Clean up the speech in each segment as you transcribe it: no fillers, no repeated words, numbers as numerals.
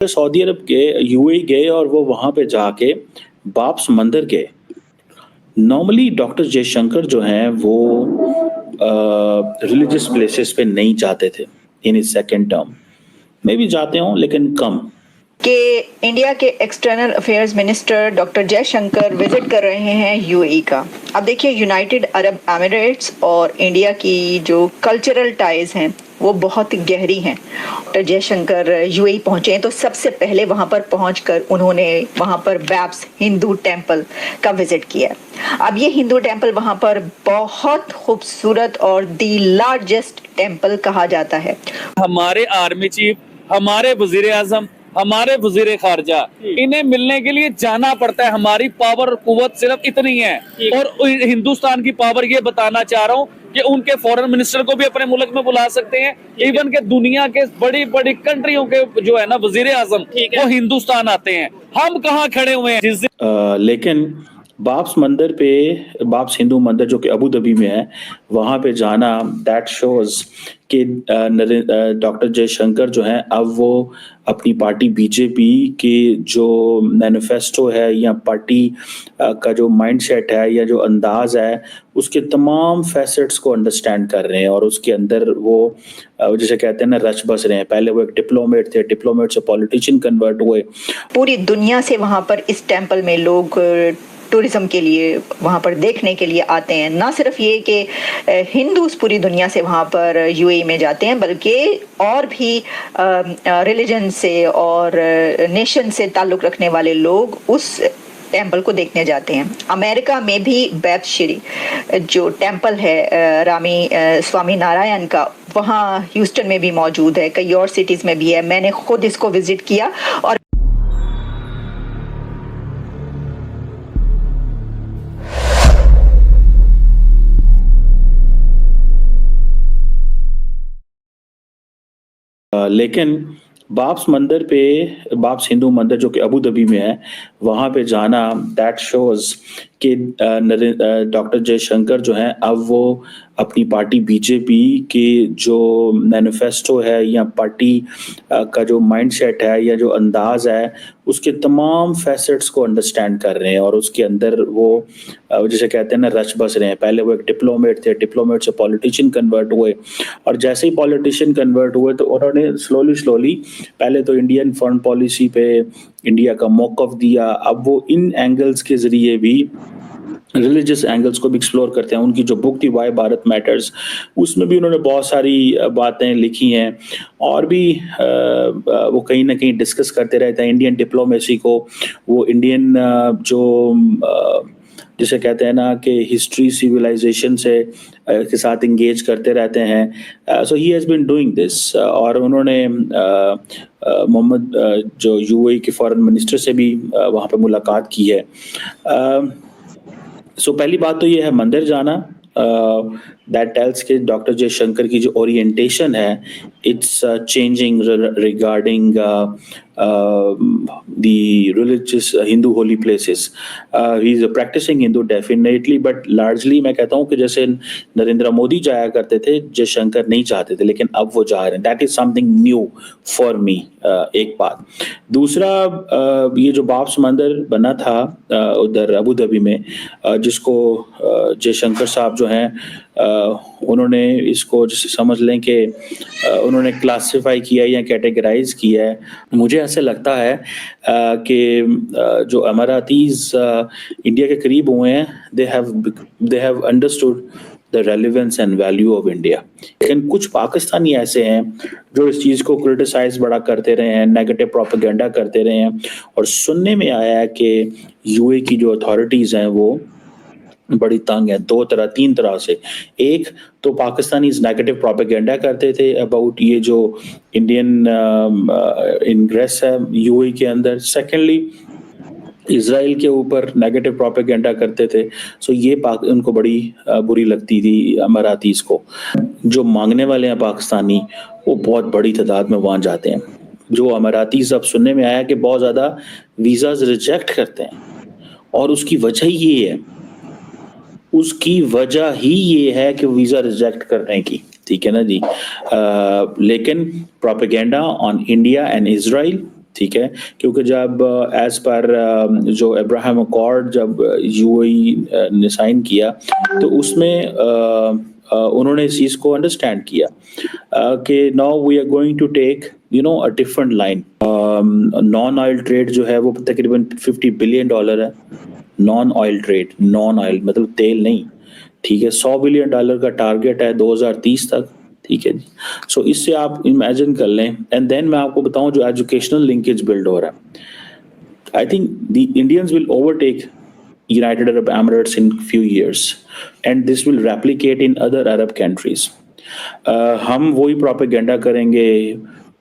Saudi अरब के UAE गए और वो वहाँ पे जाके बाप्स मंदिर गए। नॉर्मली डॉक्टर जयशंकर जो हैं वो रिलीजियस प्लेसेस पे नहीं जाते थे इन हिज सेकंड टर्म। मे भी जाते हों लेकिन कम। कि इंडिया के external affairs minister doctor Jaishankar visit कर रहे हैं यूएई का। अब देखिए, यूनाइटेड अरब एमिरेट्स और इंडिया की जो कल्चरल टाइज हैं वो बहुत गहरी हैं। डॉक्टर जयशंकर यूएई पहुंचे तो सबसे पहले वहां पर पहुंचकर उन्होंने वहां पर बैप्स हिंदू टेंपल का विजिट किया। अब ये हिंदू टेंपल वहां पर बहुत खूबसूरत और दी लार्जेस्ट टेंपल कहा जाता है। हमारे आर्मी चीफ, हमारे वजीर आजम, हमारे वजीर खारजा, इन्हें मिलने के लिए जाना पड़ता है। हमारी पावर और कुव्वत सिर्फ इतनी है। और हिंदुस्तान की पावर ये बताना चाह रहा हूँ कि उनके फॉरेन मिनिस्टर को भी अपने मुल्क में बुला सकते हैं। इवन के दुनिया के बड़ी बड़ी कंट्रियों के जो है ना वजीर आजम, वो हिंदुस्तान आते हैं। हम कहाँ खड़े हुए हैं? लेकिन बाप्स मंदिर पे, बाप्स हिंदू मंदिर जो कि अबू धाबी में है, वहाँ पे जाना दैट शोज कि डॉक्टर जयशंकर जो हैं अब वो अपनी पार्टी बीजेपी के जो मैनिफेस्टो है या पार्टी का जो माइंडसेट है या जो अंदाज है उसके तमाम फैसेट्स को अंडरस्टैंड कर रहे हैं और उसके अंदर वो जैसे कहते हैं ना रच बस रहे हैं। पहले वो एक डिप्लोमेट थे, डिप्लोमेट से पॉलिटिशियन कन्वर्ट हुए। पूरी दुनिया से वहां पर इस टेंपल में लोग टूरिज्म के लिए वहाँ पर देखने के लिए आते हैं। ना सिर्फ ये कि हिंदूज पूरी दुनिया से वहाँ पर यूएई में जाते हैं, बल्कि और भी रिलीजन से और नेशन से ताल्लुक़ रखने वाले लोग उस टेंपल को देखने जाते हैं। अमेरिका में भी बैप्स श्री जो टेंपल है रामी स्वामी नारायण का, वहाँ ह्यूस्टन में भी मौजूद है, कई और सिटीज़ में भी है। मैंने खुद इसको विजिट किया और लेकिन बाप्स मंदिर पे, बाप्स हिंदू मंदिर जो कि अबू धाबी में है, वहाँ पे जाना दैट शोज कि डॉक्टर जयशंकर जो हैं अब वो अपनी पार्टी बीजेपी के जो मैनिफेस्टो है या पार्टी का जो माइंडसेट है या जो अंदाज है उसके तमाम फैसेट्स को अंडरस्टैंड कर रहे हैं और उसके अंदर वो जैसे कहते हैं ना रच बस रहे हैं। पहले वो एक डिप्लोमेट थे, डिप्लोमेट से पॉलिटिशियन कन्वर्ट हुए और जैसे ही पॉलिटिशियन कन्वर्ट हुए तो उन्होंने स्लोली पहले तो इंडियन फॉरेन पॉलिसी पे इंडिया का मौक़िफ़ दिया। अब वो इन एंगल्स के ज़रिए भी रिलीजियस एंगल्स को भी एक्सप्लोर करते हैं। उनकी जो बुक थी वाई भारत मैटर्स, उसमें भी उन्होंने बहुत सारी बातें लिखी हैं और भी वो कहीं ना कहीं डिस्कस करते रहते हैं इंडियन डिप्लोमेसी को। वो इंडियन जो जिसे कहते हैं ना कि हिस्ट्री सिविलाइजेशन से के साथ इंगेज करते रहते हैं। So he has been doing this और उन्होंने मोहम्मद जो यूएई के फॉरेन मिनिस्टर से भी वहाँ पे मुलाकात की है। सो पहली बात तो ये है मंदिर जाना, दैट टेल्स के डॉक्टर जयशंकर की जो ओरिएंटेशन है it's changing regarding the religious Hindu holy places. He is a practicing Hindu definitely, but largely मैं कहता हूँ कि जैसे नरेंद्र मोदी जाया करते थे, जयशंकर नहीं चाहते थे, लेकिन अब वो जा रहे हैं। That is something new for me. एक बात। दूसरा, ये जो बाप्स मंदिर बना था उधर अबू धाबी में, जिसको जयशंकर साहब जो हैं उन्होंने इसको जैसे समझ लें कि उन्होंने क्लासिफाई किया या कैटेगराइज किया है। मुझे ऐसे लगता है कि जो अमारातीज इंडिया के करीब हुए हैं, they have understood the relevance and value of India. लेकिन कुछ पाकिस्तानी ऐसे हैं जो इस चीज़ को क्रिटिसाइज बड़ा करते रहे हैं, नेगेटिव प्रोपेगेंडा करते रहे हैं और सुनने में आया है कि यूए की जो अथॉरिटीज़ हैं वो बड़ी तंग है तीन तरह से। एक तो पाकिस्तानी नेगेटिव प्रोपेगेंडा करते थे अबाउट ये जो इंडियन इंग्रेस है यूएई के अंदर। सेकेंडली, इजराइल के ऊपर नेगेटिव प्रोपेगेंडा करते थे। सो ये उनको बड़ी बुरी लगती थी अमारातीज को। जो मांगने वाले हैं पाकिस्तानी, वो बहुत बड़ी तादाद में वहाँ जाते हैं। जो अमारातीज अब सुनने में आया कि बहुत ज़्यादा वीज़ाज रिजेक्ट करते हैं और उसकी वजह ही ये है कि वीज़ा रिजेक्ट करने की, ठीक है ना जी। लेकिन propaganda on India and Israel ठीक है, क्योंकि जब एज पर जो अब्राहम अकॉर्ड जब यूएई ने साइन किया तो उसमें उन्होंने इस चीज़ को अंडरस्टैंड किया कि now we are going to take a different line. Non oil trade जो है वो तकरीबन $50 बिलियन है। Non oil trade, non oil मतलब तेल नहीं, ठीक है। $100 बिलियन का टारगेट है 2030 तक, ठीक है जी। सो इससे आप इमेजिन कर लें। एंड देन मैं आपको बताऊं जो एजुकेशनल लिंकेज बिल्ड हो रहा है, I think the Indians will overtake United Arab Emirates in few years, and this will replicate in other Arab countries. हम वही प्रोपेगेंडा करेंगे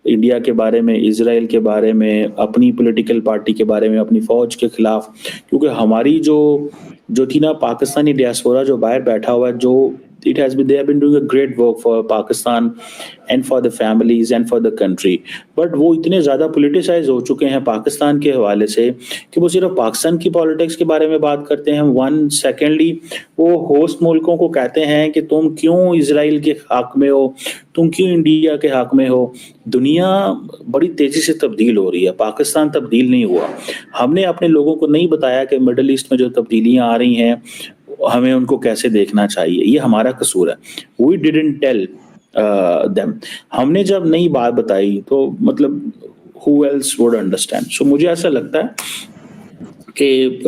इंडिया के बारे में, इजराइल के बारे में, अपनी पॉलिटिकल पार्टी के बारे में, अपनी फौज के खिलाफ, क्योंकि हमारी जो थी ना पाकिस्तानी डियास्पोरा जो बाहर बैठा हुआ है, जो they have been doing a great work for Pakistan and for the families and for the country, but वो इतने ज़्यादा पोलिटिसाइज हो चुके हैं पाकिस्तान के हवाले से कि वो सिर्फ पाकिस्तान की पॉलिटिक्स के बारे में बात करते हैं। सेकेंडली वो होस्ट मुल्कों को कहते हैं कि तुम क्यों इजराइल के हक में हो, तुम क्यों इंडिया के हक में हो। दुनिया बड़ी तेजी से तब्दील हो रही है, पाकिस्तान तब्दील नहीं हुआ। हमने अपने लोगों को नहीं बताया कि मिडल ईस्ट में जो तब्दीलियां आ रही हैं हमें उनको कैसे देखना चाहिए, ये हमारा कसूर है। We didn't tell them। हमने जब नई बात बताई तो मतलब who else would understand। So मुझे ऐसा लगता है कि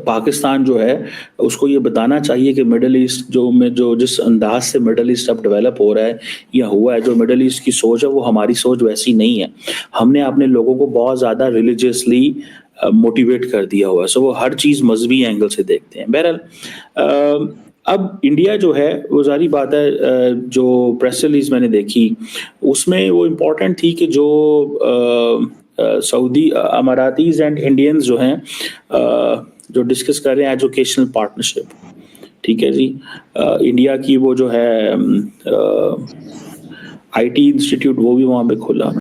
पाकिस्तान जो है उसको ये बताना चाहिए कि मिडल ईस्ट जो जिस अंदाज से मिडल ईस्ट अब डेवलप हो रहा है या हुआ है, जो मिडल ईस्ट की सोच है वो हमारी सोच वैसी नहीं है। हमने अपने लोगों को बहुत ज़्यादा रिलीजियसली मोटिवेट कर दिया हुआ है, सो वो हर चीज़ मजहबी एंगल से देखते हैं। बहरहाल अब इंडिया जो है वो जारी बात है, जो प्रेस रिलीज मैंने देखी उसमें वो इम्पोर्टेंट थी कि जो सऊदी अमारातीज एंड इंडियंस जो हैं जो डिस्कस कर रहे हैं एजुकेशनल पार्टनरशिप, ठीक है जी। इंडिया की वो जो है IT इंस्टीट्यूट वो भी वहाँ पे खुला।